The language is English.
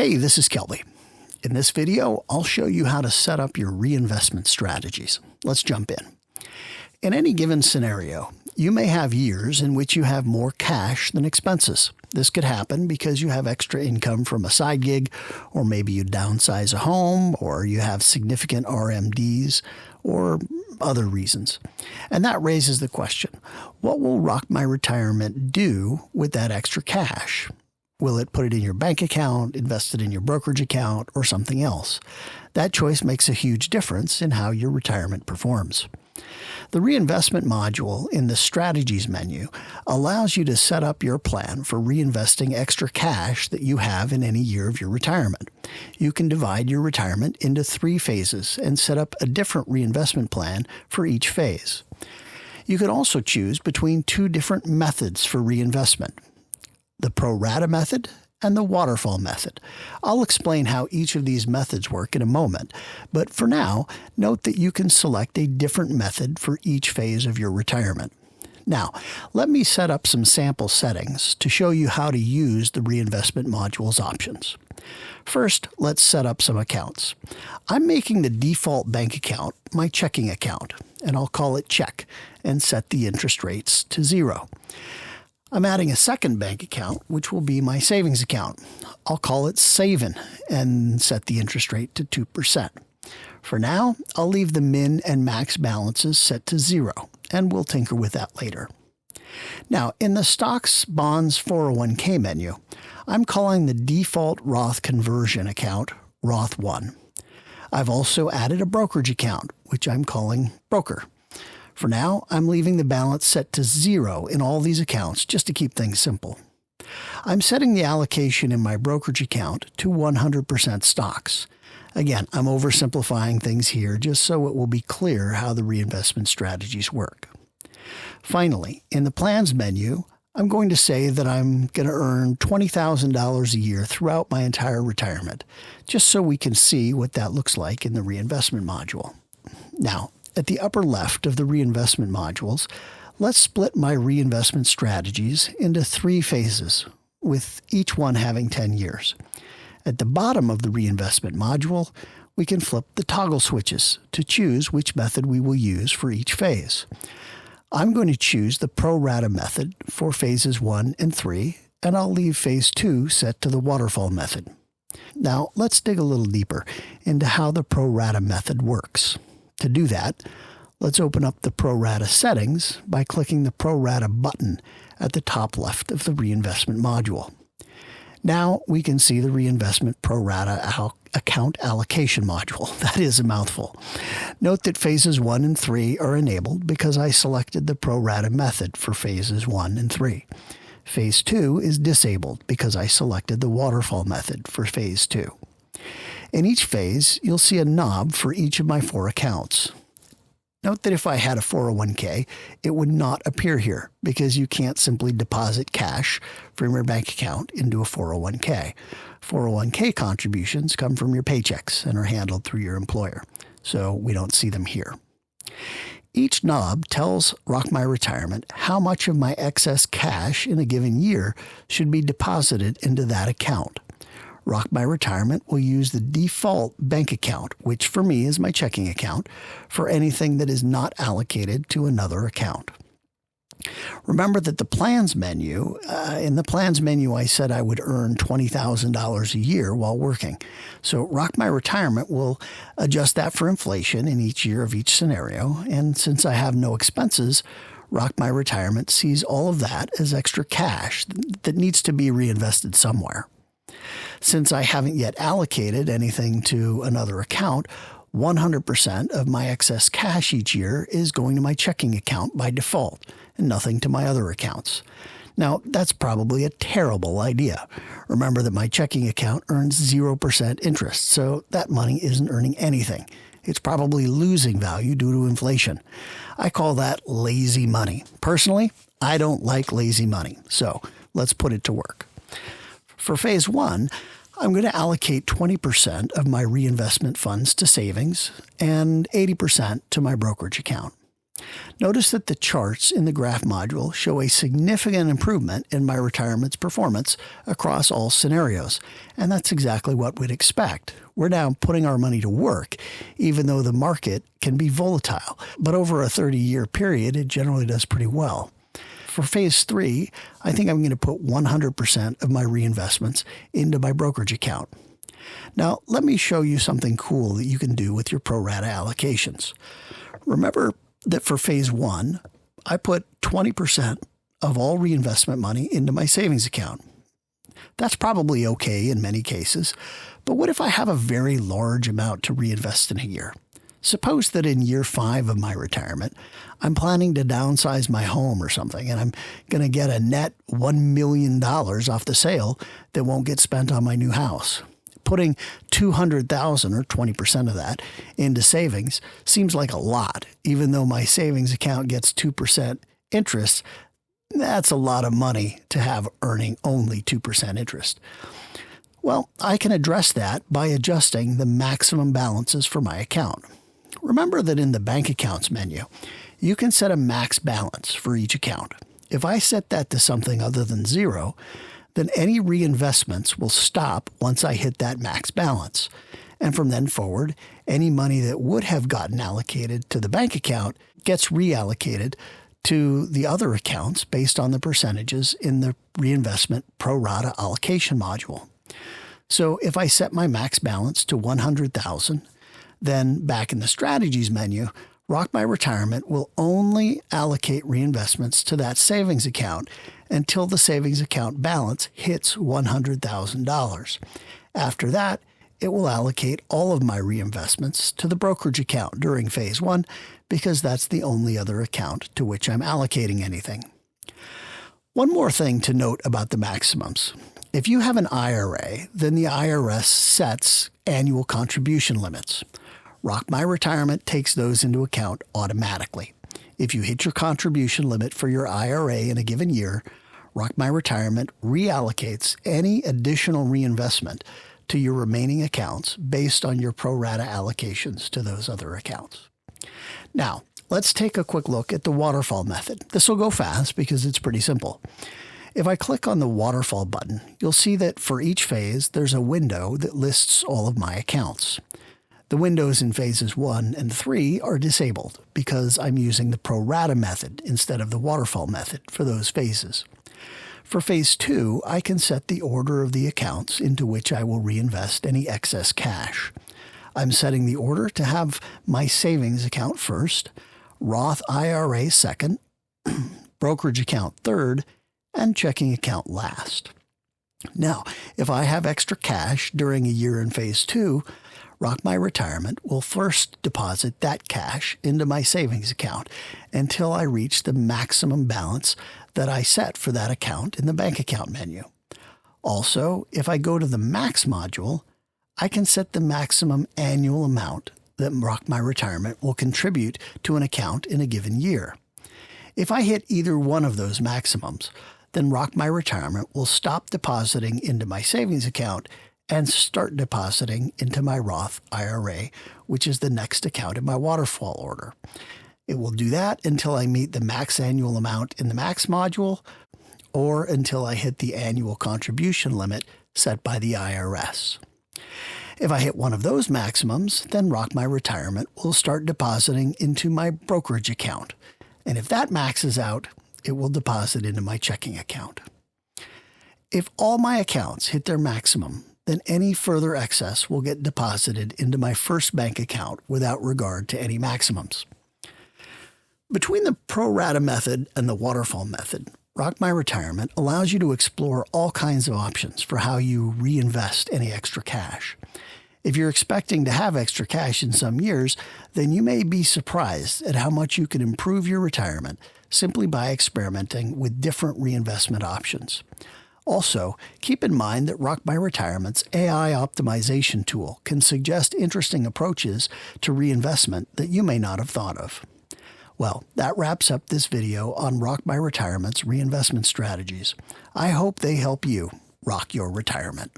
Hey, this is Kelby. In this video, I'll show you how to set up your reinvestment strategies. Let's jump in. In any given scenario, you may have years in which you have more cash than expenses. This could happen because you have extra income from a side gig, or maybe you downsize a home, or you have significant RMDs, or other reasons. And that raises the question, what will Rock My Retirement do with that extra cash? Will it put it in your bank account, invest it in your brokerage account, or something else? That choice makes a huge difference in how your retirement performs. The reinvestment module in the strategies menu allows you to set up your plan for reinvesting extra cash that you have in any year of your retirement. You can divide your retirement into 3 phases and set up a different reinvestment plan for each phase. You can also choose between 2 different methods for reinvestment: the Rata method and the Waterfall method. I'll explain how each of these methods work in a moment, but for now, note that you can select a different method for each phase of your retirement. Now, let me set up some sample settings to show you how to use the reinvestment module's options. First, let's set up some accounts. I'm making the default bank account my checking account, and I'll call it Check and set the interest rates to 0. I'm adding a second bank account, which will be my savings account. I'll call it Savin' and set the interest rate to 2%. For now, I'll leave the min and max balances set to 0, and we'll tinker with that later. Now, in the Stocks, Bonds, 401k menu, I'm calling the default Roth conversion account Roth 1. I've also added a brokerage account, which I'm calling Broker. For now, I'm leaving the balance set to 0 in all these accounts just to keep things simple. I'm setting the allocation in my brokerage account to 100% stocks. Again, I'm oversimplifying things here just so it will be clear how the reinvestment strategies work. Finally, in the Plans menu, I'm going to say that I'm going to earn $20,000 a year throughout my entire retirement, just so we can see what that looks like in the reinvestment module. Now, at the upper left of the reinvestment modules, let's split my reinvestment strategies into 3 phases, with each one having 10 years. At the bottom of the reinvestment module, we can flip the toggle switches to choose which method we will use for each phase. I'm going to choose the Pro Rata method for phases 1 and 3, and I'll leave phase 2 set to the Waterfall method. Now, let's dig a little deeper into how the Pro Rata method works. To do that, let's open up the Pro Rata settings by clicking the Pro Rata button at the top left of the reinvestment module. Now we can see the reinvestment Pro Rata account allocation module. That is a mouthful. Note that phases 1 and 3 are enabled because I selected the Pro Rata method for phases 1 and 3. Phase 2 is disabled because I selected the Waterfall method for phase 2. In each phase, you'll see a knob for each of my 4 accounts. Note that if I had a 401k, it would not appear here because you can't simply deposit cash from your bank account into a 401k. 401k contributions come from your paychecks and are handled through your employer, so we don't see them here. Each knob tells Rock My Retirement how much of my excess cash in a given year should be deposited into that account. Rock My Retirement will use the default bank account, which for me is my checking account, for anything that is not allocated to another account. Remember that the Plans menu, in the Plans menu I said I would earn $20,000 a year while working. So Rock My Retirement will adjust that for inflation in each year of each scenario, and since I have no expenses, Rock My Retirement sees all of that as extra cash that needs to be reinvested somewhere. Since I haven't yet allocated anything to another account, 100% of my excess cash each year is going to my checking account by default, and nothing to my other accounts. Now, that's probably a terrible idea. Remember that my checking account earns 0% interest, so that money isn't earning anything. It's probably losing value due to inflation. I call that lazy money. Personally, I don't like lazy money, so let's put it to work. For phase 1, I'm going to allocate 20% of my reinvestment funds to savings and 80% to my brokerage account. Notice that the charts in the graph module show a significant improvement in my retirement's performance across all scenarios, and that's exactly what we'd expect. We're now putting our money to work, even though the market can be volatile, but over a 30-year period, it generally does pretty well. For phase 3, I think I'm going to put 100% of my reinvestments into my brokerage account. Now, let me show you something cool that you can do with your pro rata allocations. Remember that for phase 1, I put 20% of all reinvestment money into my savings account. That's probably okay in many cases, but what if I have a very large amount to reinvest in a year? Suppose that in year 5 of my retirement, I'm planning to downsize my home or something, and I'm going to get a net $1 million off the sale that won't get spent on my new house. Putting $200,000 or 20% of that into savings seems like a lot. Even though my savings account gets 2% interest, that's a lot of money to have earning only 2% interest. Well, I can address that by adjusting the maximum balances for my account. Remember that in the bank accounts menu, you can set a max balance for each account. If I set that to something other than 0, then any reinvestments will stop once I hit that max balance. And from then forward, any money that would have gotten allocated to the bank account gets reallocated to the other accounts based on the percentages in the reinvestment pro rata allocation module. So if I set my max balance to $100,000, then back in the strategies menu, Rock My Retirement will only allocate reinvestments to that savings account until the savings account balance hits $100,000. After that, it will allocate all of my reinvestments to the brokerage account during phase 1 because that's the only other account to which I'm allocating anything. One more thing to note about the maximums. If you have an IRA, then the IRS sets annual contribution limits. Rock My Retirement takes those into account automatically. If you hit your contribution limit for your IRA in a given year, Rock My Retirement reallocates any additional reinvestment to your remaining accounts based on your pro rata allocations to those other accounts. Now, let's take a quick look at the waterfall method. This will go fast because it's pretty simple. If I click on the waterfall button, you'll see that for each phase, there's a window that lists all of my accounts. The windows in phases 1 and 3 are disabled because I'm using the pro rata method instead of the waterfall method for those phases. For phase 2, I can set the order of the accounts into which I will reinvest any excess cash. I'm setting the order to have my savings account first, Roth IRA second, brokerage account third, and checking account last. Now, if I have extra cash during a year in phase 2, Rock My Retirement will first deposit that cash into my savings account until I reach the maximum balance that I set for that account in the bank account menu. Also, if I go to the Max module, I can set the maximum annual amount that Rock My Retirement will contribute to an account in a given year. If I hit either one of those maximums, then Rock My Retirement will stop depositing into my savings account and start depositing into my Roth IRA, which is the next account in my waterfall order. It will do that until I meet the max annual amount in the Max module or until I hit the annual contribution limit set by the IRS. If I hit one of those maximums, then Rock My Retirement will start depositing into my brokerage account. And if that maxes out, it will deposit into my checking account. If all my accounts hit their maximum, then any further excess will get deposited into my first bank account without regard to any maximums. Between the pro rata method and the waterfall method, Rock My Retirement allows you to explore all kinds of options for how you reinvest any extra cash. If you're expecting to have extra cash in some years, then you may be surprised at how much you can improve your retirement simply by experimenting with different reinvestment options. Also, keep in mind that Rock My Retirement's AI optimization tool can suggest interesting approaches to reinvestment that you may not have thought of. Well, that wraps up this video on Rock My Retirement's reinvestment strategies. I hope they help you rock your retirement.